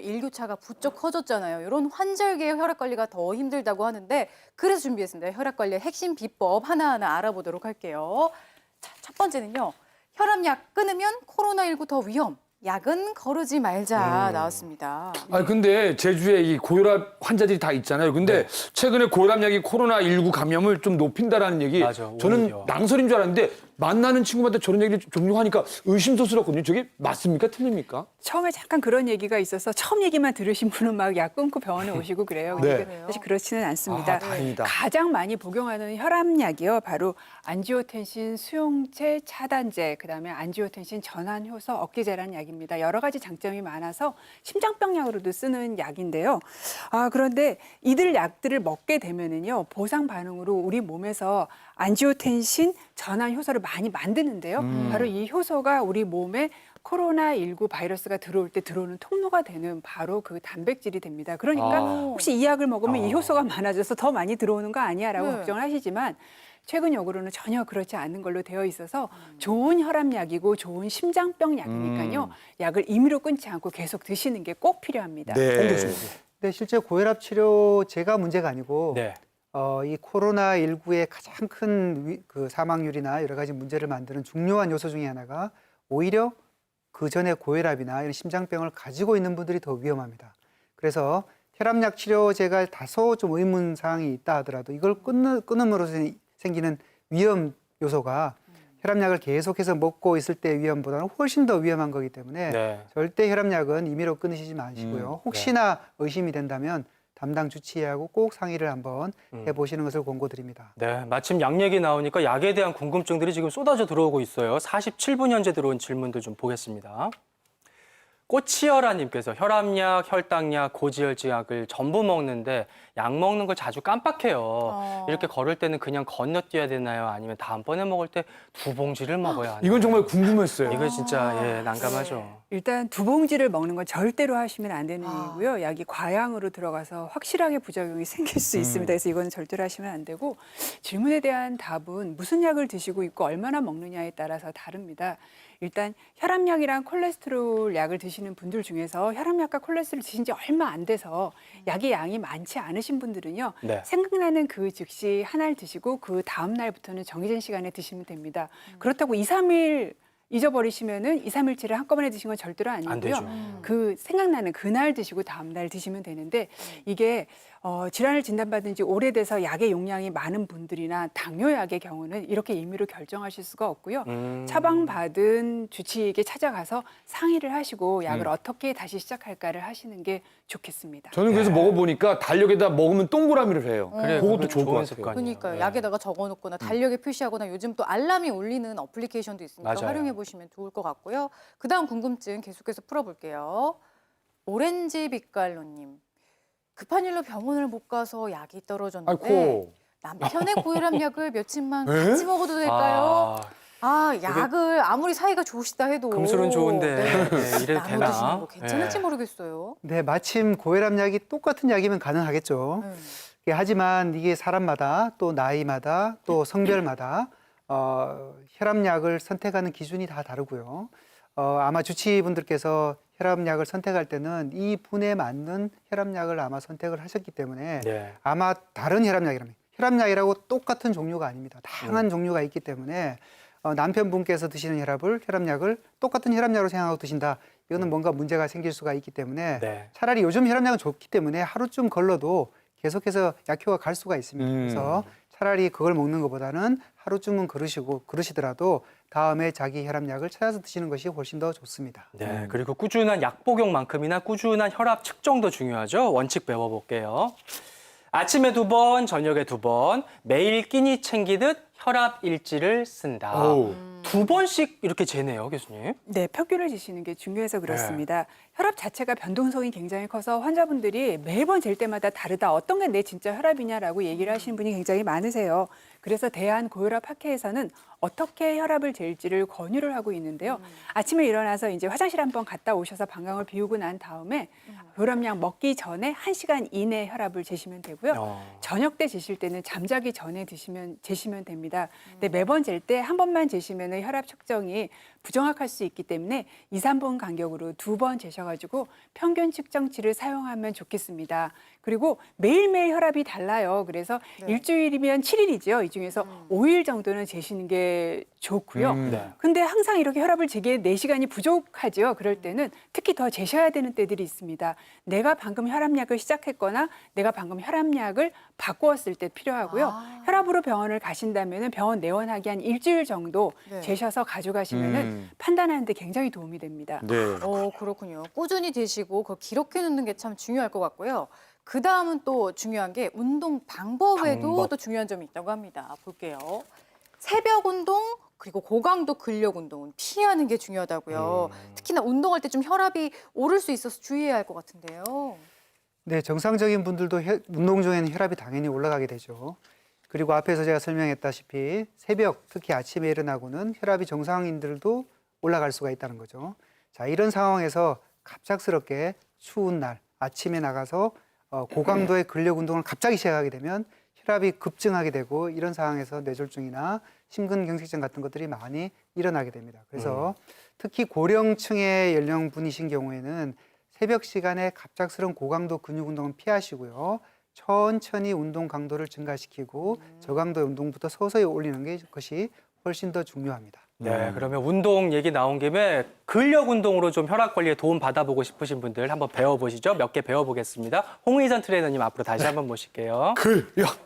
일교차가 부쩍 커졌잖아요. 이런 환절기에 혈압 관리가 더 힘들다고 하는데 그래서 준비했습니다. 혈압 관리의 핵심 비법 하나하나 알아보도록 할게요. 자, 첫 번째는요. 혈압약 끊으면 코로나19 더 위험. 약은 거르지 말자 나왔습니다. 아니 근데 제주에 이 고혈압 환자들이 다 있잖아요. 근데 최근에 고혈압약이 코로나19 감염을 좀 높인다라는 얘기 맞아, 저는 오히려. 낭설인 줄 알았는데 만나는 친구마다 저런 얘기를 종종 하니까 의심스럽거든요. 저게 맞습니까? 틀립니까? 처음에 잠깐 그런 얘기가 있어서 처음 얘기만 들으신 분은 막 약 끊고 병원에 오시고 그래요. 네. 근데 사실 그렇지는 않습니다. 아, 다행이다. 가장 많이 복용하는 혈압약이요. 바로 안지오텐신 수용체 차단제, 그다음에 안지오텐신 전환 효소 억제제라는 약입니다. 여러 가지 장점이 많아서 심장병 약으로도 쓰는 약인데요. 그런데 이들 약들을 먹게 되면은요. 보상 반응으로 우리 몸에서 안지오텐신 전환 효소를 많이 만드는데요. 바로 이 효소가 우리 몸에 코로나19 바이러스가 들어올 때 들어오는 통로가 되는 바로 그 단백질이 됩니다. 그러니까 혹시 이 약을 먹으면 이 효소가 많아져서 더 많이 들어오는 거 아니야라고 네. 걱정을 하시지만 최근 연구로는 전혀 그렇지 않은 걸로 되어 있어서 좋은 혈압약이고 좋은 심장병 약이니까요. 약을 임의로 끊지 않고 계속 드시는 게 꼭 필요합니다. 네. 근데 실제 고혈압 치료제가 문제가 아니고 네. 이 코로나19의 가장 큰 그 사망률이나 여러 가지 문제를 만드는 중요한 요소 중에 하나가 오히려 그 전에 고혈압이나 이런 심장병을 가지고 있는 분들이 더 위험합니다. 그래서 혈압약 치료제가 다소 좀 의문 사항이 있다 하더라도 이걸 끊음으로써 생기는 위험 요소가 혈압약을 계속해서 먹고 있을 때 위험보다는 훨씬 더 위험한 거기 때문에 네. 절대 혈압약은 임의로 끊으시지 마시고요. 혹시나 의심이 된다면 담당 주치의하고 꼭 상의를 한번 해보시는 것을 권고드립니다. 네, 마침 약 얘기 나오니까 약에 대한 궁금증들이 지금 쏟아져 들어오고 있어요. 47분 현재 들어온 질문들 좀 보겠습니다. 꼬치열아님께서 혈압약, 혈당약, 고지혈증약을 전부 먹는데 약 먹는 걸 자주 깜빡해요. 이렇게 걸을 때는 그냥 건너뛰어야 되나요? 아니면 다음번에 먹을 때 두 봉지를 먹어야 하나요? 이건 정말 궁금했어요. 이거 진짜 난감하죠. 일단 두 봉지를 먹는 건 절대로 하시면 안 되는 일이고요. 약이 과양으로 들어가서 확실하게 부작용이 생길 수 있습니다. 그래서 이거는 절대로 하시면 안 되고 질문에 대한 답은 무슨 약을 드시고 있고 얼마나 먹느냐에 따라서 다릅니다. 일단 혈압약이랑 콜레스테롤 약을 드시는 분들 중에서 혈압약과 콜레스테롤 드신 지 얼마 안 돼서 약의 양이 많지 않으신 분들은요. 네. 생각나는 그 즉시 하나를 드시고 그 다음 날부터는 정해진 시간에 드시면 됩니다. 그렇다고 2, 3일 잊어버리시면은 2, 3일치를 한꺼번에 드신 건 절대로 안 아니고요. 되죠. 그 생각나는 그날 드시고 다음 날 드시면 되는데 이게 질환을 진단받은 지 오래돼서 약의 용량이 많은 분들이나 당뇨약의 경우는 이렇게 임의로 결정하실 수가 없고요. 처방받은 주치의에게 찾아가서 상의를 하시고 약을 어떻게 다시 시작할까를 하시는 게 좋겠습니다. 저는 그래서 먹어보니까 달력에다 먹으면 동그라미를 해요. 그래, 그것도 그건 좋을 것 좋은 같아요. 습관이에요. 그러니까요. 네. 약에다가 적어놓거나 달력에 표시하거나 요즘 또 알람이 울리는 어플리케이션도 있으니까 맞아요. 활용해 보시면 좋을 것 같고요. 그다음 궁금증 계속해서 풀어볼게요. 오렌지 빛깔로님. 급한 일로 병원을 못 가서 약이 떨어졌는데 아이고. 남편의 고혈압 약을 며칠만 에? 같이 먹어도 될까요? 약을 아무리 사이가 좋으시다 해도 금술은 좋은데 이래도 나눠 되나? 드시는 거 괜찮을지 예. 모르겠어요. 네, 마침 고혈압약이 똑같은 약이면 가능하겠죠. 하지만 이게 사람마다 또 나이마다 또 성별마다 혈압약을 선택하는 기준이 다 다르고요. 아마 주치의분들께서 혈압약을 선택할 때는 이 분에 맞는 혈압약을 아마 선택을 하셨기 때문에 네. 아마 다른 혈압약이랍니다. 혈압약이라고 똑같은 종류가 아닙니다. 다양한 종류가 있기 때문에 남편분께서 드시는 혈압약을 똑같은 혈압약으로 생각하고 드신다. 이거는 뭔가 문제가 생길 수가 있기 때문에 네. 차라리 요즘 혈압약은 좋기 때문에 하루쯤 걸러도 계속해서 약효가 갈 수가 있습니다. 그래서 차라리 그걸 먹는 것보다는 하루쯤은 그러시더라도 다음에 자기 혈압약을 찾아서 드시는 것이 훨씬 더 좋습니다. 네, 그리고 꾸준한 약 복용만큼이나 꾸준한 혈압 측정도 중요하죠. 원칙 배워볼게요. 아침에 2번, 저녁에 2번, 매일 끼니 챙기듯 혈압 일지를 쓴다. 어우. 2번씩 이렇게 재네요, 교수님. 네, 평균을 지시는 게 중요해서 그렇습니다. 혈압 자체가 변동성이 굉장히 커서 환자분들이 매번 잴 때마다 다르다. 어떤 게 내 진짜 혈압이냐라고 얘기를 하시는 분이 굉장히 많으세요. 그래서 대한고혈압학회에서는 어떻게 혈압을 잴지를 권유를 하고 있는데요. 아침에 일어나서 이제 화장실 한번 갔다 오셔서 방광을 비우고 난 다음에 고혈압약 먹기 전에 1시간 이내 혈압을 재시면 되고요. 저녁 때 재실 때는 잠자기 전에 재시면 됩니다. 근데 매번 잴 때 한 번만 재시면 되면 혈압 측정이 부정확할 수 있기 때문에 2, 3분 간격으로 2번 재셔가지고 평균 측정치를 사용하면 좋겠습니다. 그리고 매일매일 혈압이 달라요. 그래서 일주일이면 7일이죠. 이 중에서 5일 정도는 재시는 게 좋고요. 네. 근데 항상 이렇게 혈압을 재기에 4시간이 부족하죠. 그럴 때는 특히 더 재셔야 되는 때들이 있습니다. 내가 방금 혈압약을 시작했거나 내가 방금 혈압약을 바꾸었을 때 필요하고요. 혈압으로 병원을 가신다면 병원 내원하기 한 일주일 정도 네. 재셔서 가져가시면은 판단하는 데 굉장히 도움이 됩니다. 네. 그렇군요. 꾸준히 드시고 그걸 기록해 놓는 게 참 중요할 것 같고요. 그 다음은 또 중요한 게 운동 방법에도 방법. 또 중요한 점이 있다고 합니다. 볼게요. 새벽 운동 그리고 고강도 근력 운동은 피하는 게 중요하다고요. 특히나 운동할 때 좀 혈압이 오를 수 있어서 주의해야 할 것 같은데요. 네, 정상적인 분들도 운동 중에는 혈압이 당연히 올라가게 되죠. 그리고 앞에서 제가 설명했다시피 새벽, 특히 아침에 일어나고는 혈압이 정상인들도 올라갈 수가 있다는 거죠. 자, 이런 상황에서 갑작스럽게 추운 날 아침에 나가서 고강도의 근력 운동을 갑자기 시작하게 되면 혈압이 급증하게 되고 이런 상황에서 뇌졸중이나 심근경색증 같은 것들이 많이 일어나게 됩니다. 그래서 특히 고령층의 연령분이신 경우에는 새벽 시간에 갑작스러운 고강도 근육 운동은 피하시고요. 천천히 운동 강도를 증가시키고 저강도 운동부터 서서히 올리는 것이 훨씬 더 중요합니다. 네, 그러면 운동 얘기 나온 김에 근력 운동으로 좀 혈압 관리에 도움 받아보고 싶으신 분들 한번 배워보시죠. 몇 개 배워보겠습니다. 홍의선 트레이너님 앞으로 다시 한번 모실게요. 근력.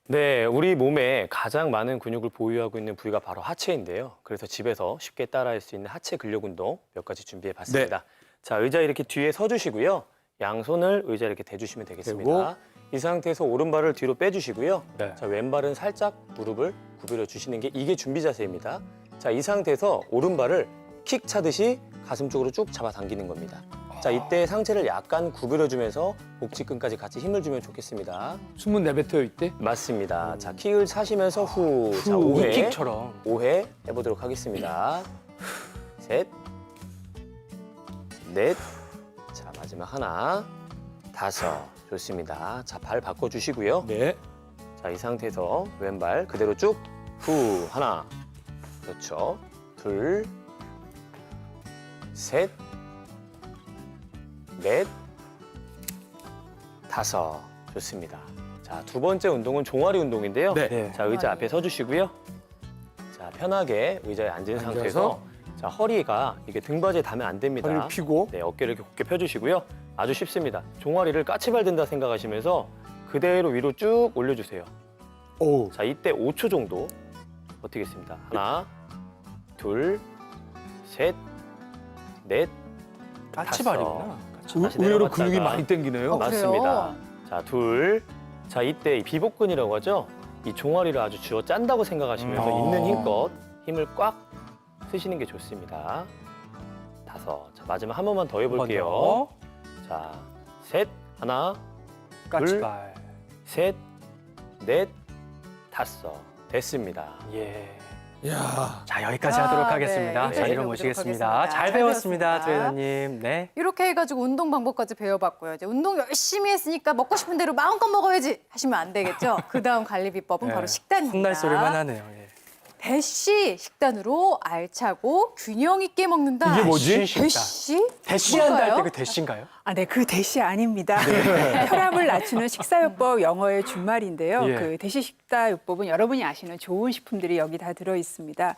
네, 우리 몸에 가장 많은 근육을 보유하고 있는 부위가 바로 하체인데요. 그래서 집에서 쉽게 따라할 수 있는 하체 근력 운동 몇 가지 준비해 봤습니다. 자, 의자 이렇게 뒤에 서주시고요. 양손을 의자에 이렇게 대주시면 되겠습니다. 이 상태에서 오른발을 뒤로 빼주시고요. 네. 자, 왼발은 살짝 무릎을 구부려 주시는 게 이게 준비 자세입니다. 자, 이 상태에서 오른발을 킥 차듯이 가슴 쪽으로 쭉 잡아당기는 겁니다. 자, 이때 상체를 약간 구부려주면서 복직근까지 같이 힘을 주면 좋겠습니다. 숨은 내뱉어요 이때? 맞습니다. 자, 킥을 차시면서 후. 자, 5회. 킥처럼. 5회 해보도록 하겠습니다. 셋, 넷, 자, 마지막 하나, 다섯. 좋습니다. 자, 발 바꿔주시고요. 네. 자, 이 상태에서 왼발 그대로 쭉, 후, 하나. 그렇죠. 둘, 셋, 넷, 다섯. 좋습니다. 자, 두 번째 운동은 종아리 운동인데요. 네. 자, 의자 앞에 서주시고요. 자, 편하게 의자에 앉은 앉아서. 상태에서 자, 허리가 이게 등받이에 닿으면 안 됩니다. 허리를 펴고. 네, 어깨를 이렇게 곧게 펴주시고요. 아주 쉽습니다. 종아리를 까치발 든다 생각하시면서 그대로 위로 쭉 올려주세요. 오. 자, 이때 5초 정도 버티겠습니다. 하나, 둘, 셋, 넷, 까치발이구나. 다시 의외로 내려갔다가. 근육이 많이 땡기네요. 맞습니다. 자, 둘. 자, 이때 이 비복근이라고 하죠. 이 종아리를 아주 쥐어 짠다고 생각하시면서 있는 힘껏 힘을 꽉 쓰시는 게 좋습니다. 다섯. 자, 마지막 한 번만 더 해볼게요. 더. 자, 셋. 하나, 까치발. 셋, 넷, 다섯. 됐습니다. 예. 야. 자, 여기까지 아, 하도록 네. 하겠습니다. 여기까지 자리로 배워보도록 모시겠습니다. 하겠습니다. 잘 잘 배웠습니다, 배웠습니다. 트레이너님. 네. 이렇게 해가지고 운동 방법까지 배워봤고요. 이제 운동 열심히 했으니까 먹고 싶은 대로 마음껏 먹어야지 하시면 안 되겠죠. 그 다음 관리 비법은 네. 바로 식단입니다. 훗날 소리만 하네요. 예. 대시 식단으로 알차고 균형 있게 먹는다. 이게 뭐지? 대시? 대시한다 할 때 뭘까요? 그 대시인가요? 아, 네, 그 대시 아닙니다. 혈압을 낮추는 식사요법 영어의 준말인데요. 예. 그 대시 식사요법은 여러분이 아시는 좋은 식품들이 여기 다 들어 있습니다.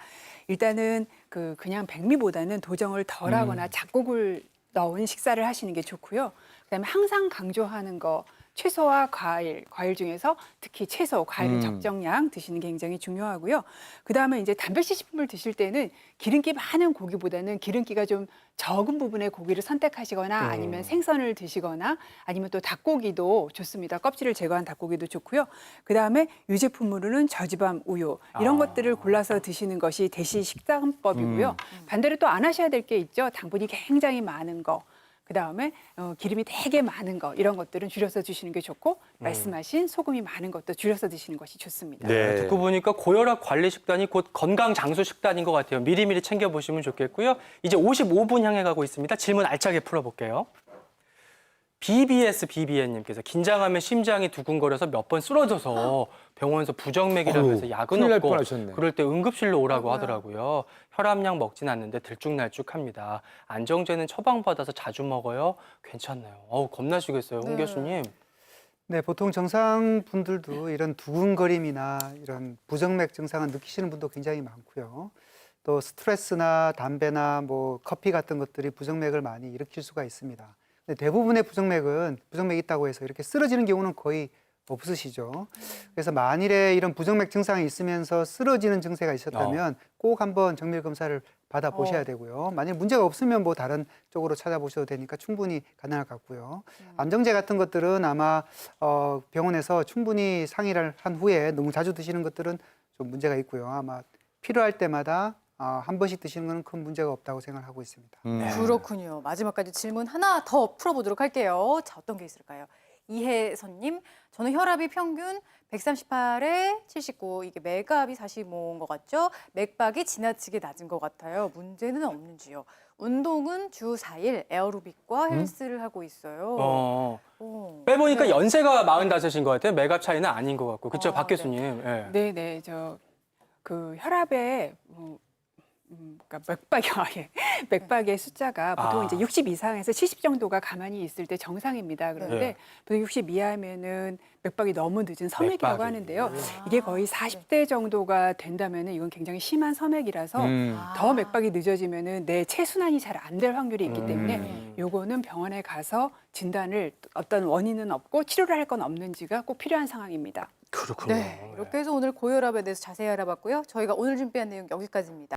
일단은 그냥 백미보다는 도정을 덜하거나 작곡을 넣은 식사를 하시는 게 좋고요. 그다음에 항상 강조하는 거 채소와 과일 중에서 특히 채소, 과일은 적정량 드시는 게 굉장히 중요하고요. 그다음에 이제 단백질 식품을 드실 때는 기름기 많은 고기보다는 기름기가 좀 적은 부분의 고기를 선택하시거나 아니면 생선을 드시거나 아니면 또 닭고기도 좋습니다. 껍질을 제거한 닭고기도 좋고요. 그다음에 유제품으로는 저지방 우유 이런 것들을 골라서 드시는 것이 대시 식단법이고요. 반대로 또 안 하셔야 될 게 있죠. 당분이 굉장히 많은 거. 그다음에 기름이 되게 많은 거 이런 것들은 줄여서 드시는 게 좋고 말씀하신 소금이 많은 것도 줄여서 드시는 것이 좋습니다. 네. 듣고 보니까 고혈압 관리 식단이 곧 건강 장수 식단인 것 같아요. 미리미리 챙겨보시면 좋겠고요. 이제 55분 향해 가고 있습니다. 질문 알차게 풀어볼게요. BBN님께서 긴장하면 심장이 두근거려서 몇 번 쓰러져서 병원에서 부정맥이라면서 어휴, 약은 큰일 날 없고 뻔하셨네. 그럴 때 응급실로 오라고 아이고야. 하더라고요. 혈압약 먹진 않는데 들쭉날쭉합니다. 안정제는 처방받아서 자주 먹어요. 괜찮나요? 어우, 겁나시겠어요, 홍 네. 교수님. 네, 보통 정상 분들도 이런 두근거림이나 이런 부정맥 증상을 느끼시는 분도 굉장히 많고요. 또 스트레스나 담배나 뭐 커피 같은 것들이 부정맥을 많이 일으킬 수가 있습니다. 근데 대부분의 부정맥이 있다고 해서 이렇게 쓰러지는 경우는 거의 없으시죠. 그래서 만일에 이런 부정맥 증상이 있으면서 쓰러지는 증세가 있었다면 꼭 한번 정밀 검사를 받아 보셔야 되고요. 만약 문제가 없으면 뭐 다른 쪽으로 찾아보셔도 되니까 충분히 가능할 것 같고요. 안정제 같은 것들은 아마 병원에서 충분히 상의를 한 후에 너무 자주 드시는 것들은 좀 문제가 있고요. 아마 필요할 때마다 한 번씩 드시는 건 큰 문제가 없다고 생각하고 있습니다. 그렇군요. 마지막까지 질문 하나 더 풀어보도록 할게요. 자, 어떤 게 있을까요? 이혜선님, 저는 혈압이 평균 138에 79, 이게 맥압이 45인 것 같죠? 맥박이 지나치게 낮은 것 같아요. 문제는 없는지요? 운동은 주 4일 에어로빅과 헬스를 하고 있어요. 오, 빼보니까 네. 연세가 45인 것 같아요. 맥압 차이는 아닌 것 같고. 그렇죠, 아, 박 교수님. 예. 네네, 그 혈압에 그러니까 맥박의 숫자가 보통 이제 60 이상에서 70 정도가 가만히 있을 때 정상입니다. 그런데 네. 보통 60 이하면은 맥박이 너무 늦은 서맥이라고 맥박이. 하는데요. 이게 거의 40대 정도가 된다면은 이건 굉장히 심한 서맥이라서 더 맥박이 늦어지면은 내 체순환이 잘 안 될 확률이 있기 때문에 요거는 병원에 가서 진단을 어떤 원인은 없고 치료를 할 건 없는지가 꼭 필요한 상황입니다. 그렇군요. 네, 이렇게 해서 오늘 고혈압에 대해서 자세히 알아봤고요. 저희가 오늘 준비한 내용 여기까지입니다.